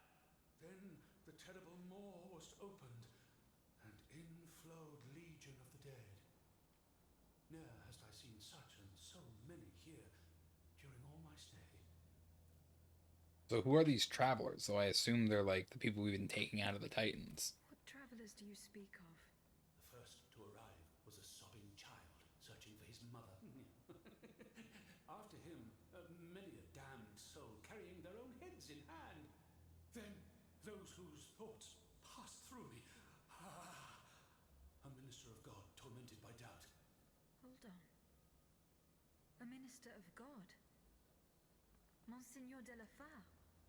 Speaker 6: Then the terrible maw was opened, and in flowed legion of the dead. Ne'er hast I seen such and
Speaker 8: so many here during all my stay.
Speaker 1: So who are these travelers? So I assume they're like the people we've been taking out of the Titans.
Speaker 2: What travelers do you speak of?
Speaker 8: The first to arrive was a sobbing child searching for his mother. After him, many a damned soul carrying their own heads in hand. Then those whose thoughts passed through me. A minister of God tormented by doubt.
Speaker 2: Hold on. A minister of God? Monseigneur de la Fare?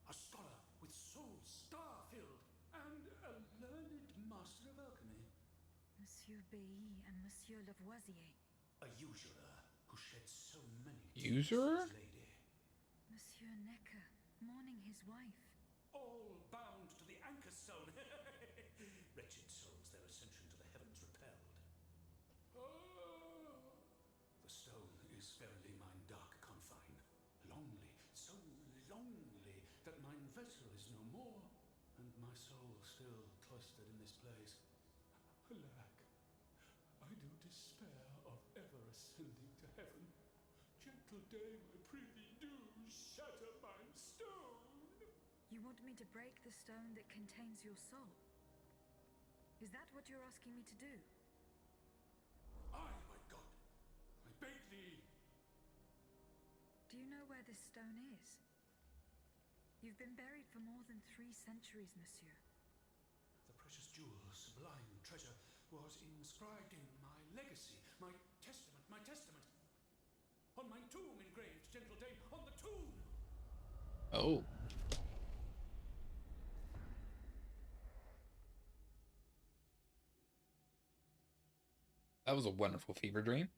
Speaker 8: A scholar with soul star-filled, and a learned master of alchemy.
Speaker 2: Monsieur Bailly and Monsieur Lavoisier.
Speaker 8: A usurer who shed so many
Speaker 1: Usurer?
Speaker 8: tears for his lady.
Speaker 2: Monsieur Necker, mourning his wife.
Speaker 8: All bound to the anchor stone. Wretched souls, their ascension to the heavens repelled. The stone is verily mine dark confine. Lonely, so lonely, that mine vessel is no more, and my soul still cloistered in this place. Alack, I do despair of ever ascending to heaven. Gentle dame, I prithee do shatter mine stone.
Speaker 2: You want me to break the stone that contains your soul? Is that what you're asking me to do?
Speaker 8: Aye, my God, I beg thee.
Speaker 2: Do you know where this stone is? You've been buried for more than 3 centuries, monsieur.
Speaker 8: The precious jewel, sublime treasure, was inscribed in my legacy, my testament, my testament. On my tomb engraved, gentle dame, on the tomb!
Speaker 1: Oh. That was a wonderful fever dream.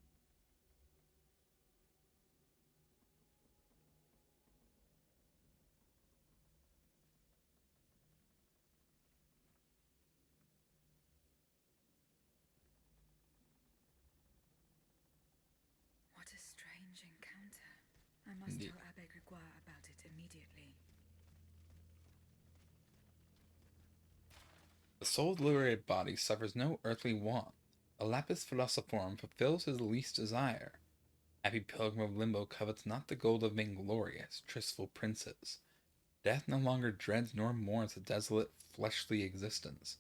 Speaker 2: What a strange encounter. I must
Speaker 1: Indeed.
Speaker 2: tell Abbe Grégoire about it immediately.
Speaker 1: The soul's liberated body suffers no earthly want. A lapis philosophorum fulfills his least desire. Happy pilgrim of limbo covets not the gold of vainglorious, tristful princes. Death no longer dreads nor mourns a desolate, fleshly existence.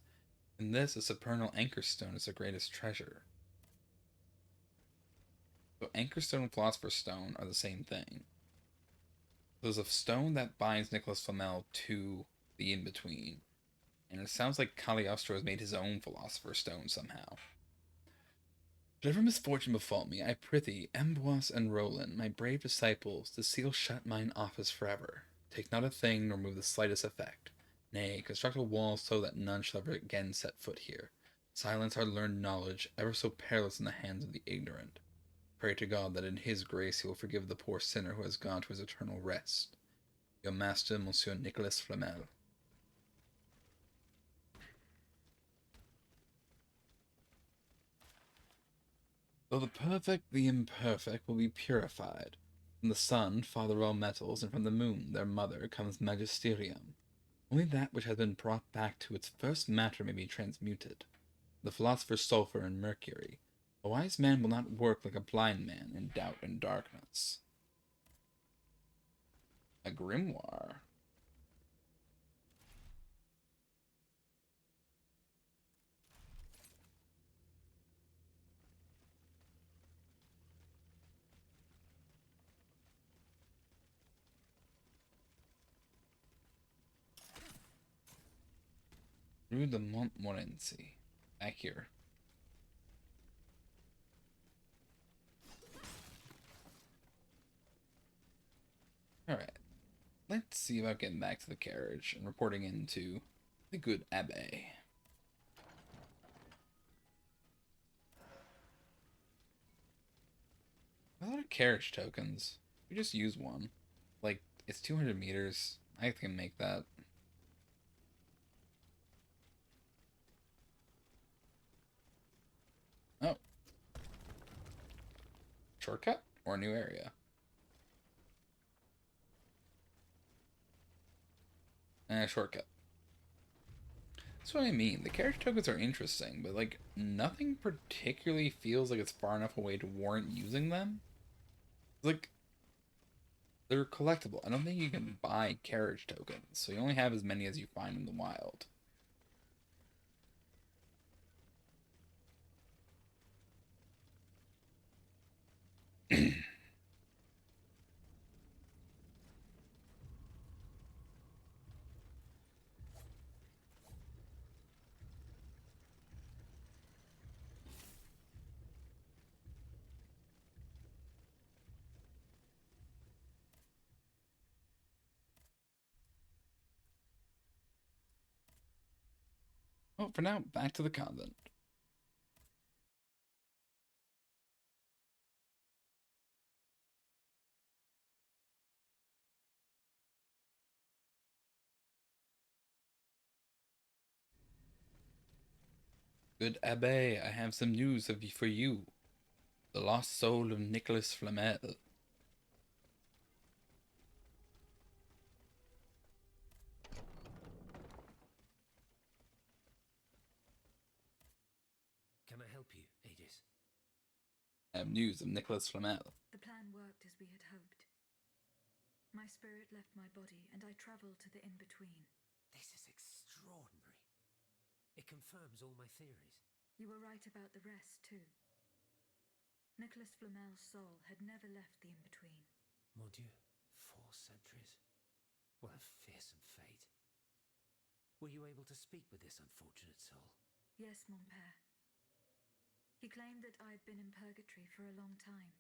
Speaker 1: In this, a supernal anchor stone is the greatest treasure. So anchor stone and philosopher's stone are the same thing. There's a stone that binds Nicholas Flamel to the Inbetween. And it sounds like Cagliostro has made his own philosopher's stone somehow. Whatever misfortune befall me, I prithee, Amboise and Roland, my brave disciples, to seal shut mine office forever. Take not a thing, nor move the slightest effect. Nay, construct a wall so that none shall ever again set foot here. Silence our learned knowledge, ever so perilous in the hands of the ignorant. Pray to God that in his grace he will forgive the poor sinner who has gone to his eternal rest. Your master, Monsieur Nicolas Flamel. Though the perfect, the imperfect will be purified. From the sun, father of all metals, and from the moon, their mother, comes magisterium. Only that which has been brought back to its first matter may be transmuted. The philosopher's sulfur and mercury. A wise man will not work like a blind man in doubt and darkness. A grimoire. Rue de Montmorency. Back here. Alright. Let's see about getting back to the carriage and reporting into the good Abbe. A lot of carriage tokens. We just use one. Like, it's 200 meters. I can make that. Oh. Shortcut or a new area? Shortcut. That's what I mean. The carriage tokens are interesting, but like nothing particularly feels like it's far enough away to warrant using them. Like, they're collectible. I don't think you can buy carriage tokens, so you only have as many as you find in the wild. Well, for now, back to the convent. Good Abbe, I have some news for you. The lost soul of Nicholas Flamel.
Speaker 9: Can I help you, Aegis?
Speaker 1: I have news of Nicholas Flamel.
Speaker 2: The plan worked as we had hoped. My spirit left my body, and I travelled to the Inbetween.
Speaker 9: This is extraordinary. It confirms all my theories.
Speaker 2: You were right about the rest, too. Nicholas Flamel's soul had never left the Inbetween.
Speaker 9: Mon Dieu, 4 centuries. What a fearsome fate. Were you able to speak with this unfortunate soul?
Speaker 2: Yes, mon père. He claimed that I had been in purgatory for a long time,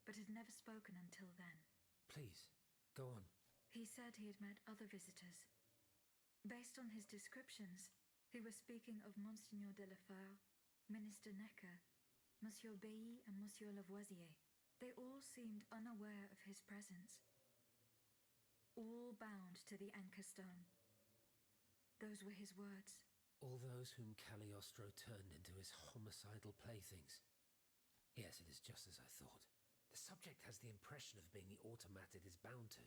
Speaker 2: but had never spoken until then.
Speaker 9: Please, go on.
Speaker 2: He said he had met other visitors. Based on his descriptions, he was speaking of Monseigneur de la Feur, Minister Necker, Monsieur Bailly and Monsieur Lavoisier. They all seemed unaware of his presence. All bound to the anchor stone. Those were his words.
Speaker 9: All those whom Cagliostro turned into his homicidal playthings. Yes, it is just as I thought. The subject has the impression of being the automat it is bound to,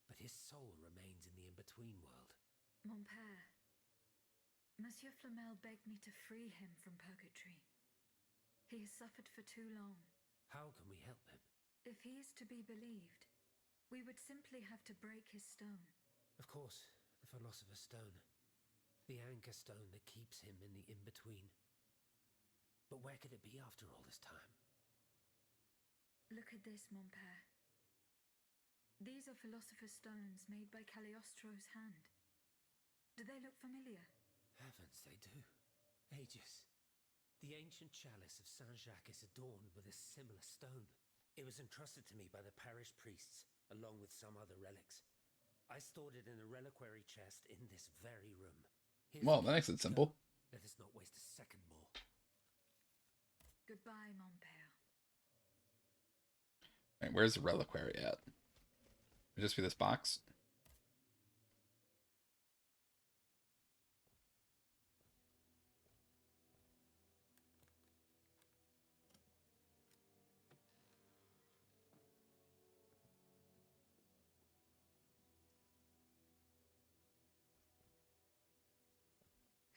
Speaker 9: but his soul remains in the in-between world.
Speaker 2: Mon père, Monsieur Flamel begged me to free him from purgatory. He has suffered for too long.
Speaker 9: How can we help him?
Speaker 2: If he is to be believed, we would simply have to break his stone.
Speaker 9: Of course, the Philosopher's Stone. The anchor stone that keeps him in the in-between. But where could it be after all this time?
Speaker 2: Look at this, mon père. These are Philosopher's Stones made by Cagliostro's hand. Do they look familiar?
Speaker 9: Heavens, they do. Aegis. The ancient chalice of Saint-Jacques is adorned with a similar stone. It was entrusted to me by the parish priests, along with some other relics. I stored it in a reliquary chest in this very room.
Speaker 1: Well, that makes it simple.
Speaker 9: Let us not waste a second more.
Speaker 2: Goodbye, mon père.
Speaker 1: Right, where's the reliquary at? Would just be this box?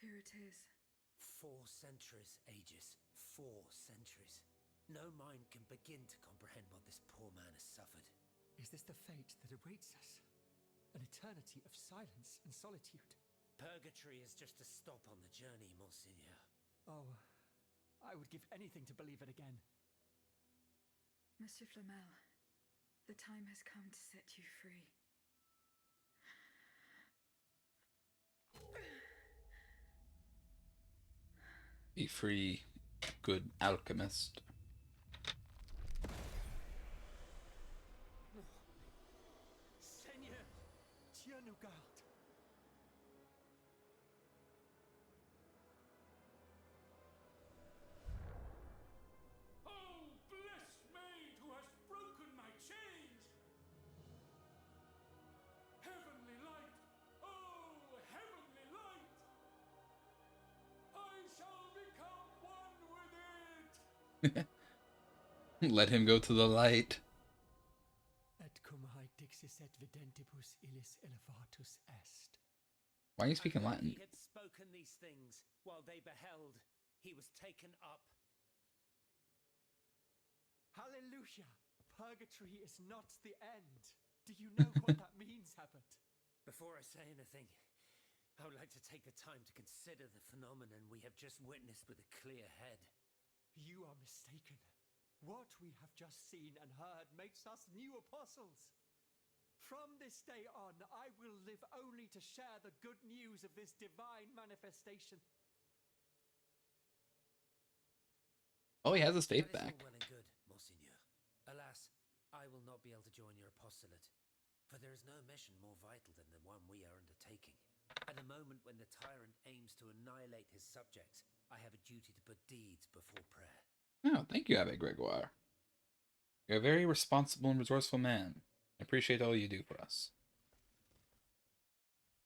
Speaker 2: Here it is.
Speaker 9: 4 centuries, Aegis. 4 centuries. No mind can begin to comprehend what this poor man has suffered.
Speaker 10: Is this the fate that awaits us? An eternity of silence and solitude?
Speaker 9: Purgatory is just a stop on the journey, Monseigneur.
Speaker 10: Oh, I would give anything to believe it again.
Speaker 2: Monsieur Flamel, the time has come to set you free.
Speaker 1: Be free, good alchemist.
Speaker 10: Seigneur, Dieu nous garde.
Speaker 8: Oh, blessed maid who has broken my chains! Heavenly light! Oh, heavenly light! I shall become one with it!
Speaker 1: Let him go to the light.
Speaker 10: Et cum hae dixis et videntibus illis elevatus est.
Speaker 1: Why are you speaking Latin?
Speaker 9: He had spoken these things while they beheld. He was taken up.
Speaker 10: Hallelujah! purgatory is not the end. Do you know what that means, Abbot?
Speaker 9: Before I say anything, I would like to take the time to consider the phenomenon we have just witnessed with a clear head.
Speaker 10: You are mistaken. What we have just seen and heard makes us new apostles. From this day on, I will live only to share the good news of this divine manifestation.
Speaker 1: Oh, he has his faith
Speaker 9: That is
Speaker 1: back.
Speaker 9: all well and good, Monseigneur. Alas, I will not be able to join your apostolate, for there is no mission more vital than the one we are undertaking. At the moment when the tyrant aims to annihilate his subjects, I have a duty to put deeds before prayer.
Speaker 1: Oh, thank you, Abbe Gregoire. You're a very responsible and resourceful man. I appreciate all you do for us.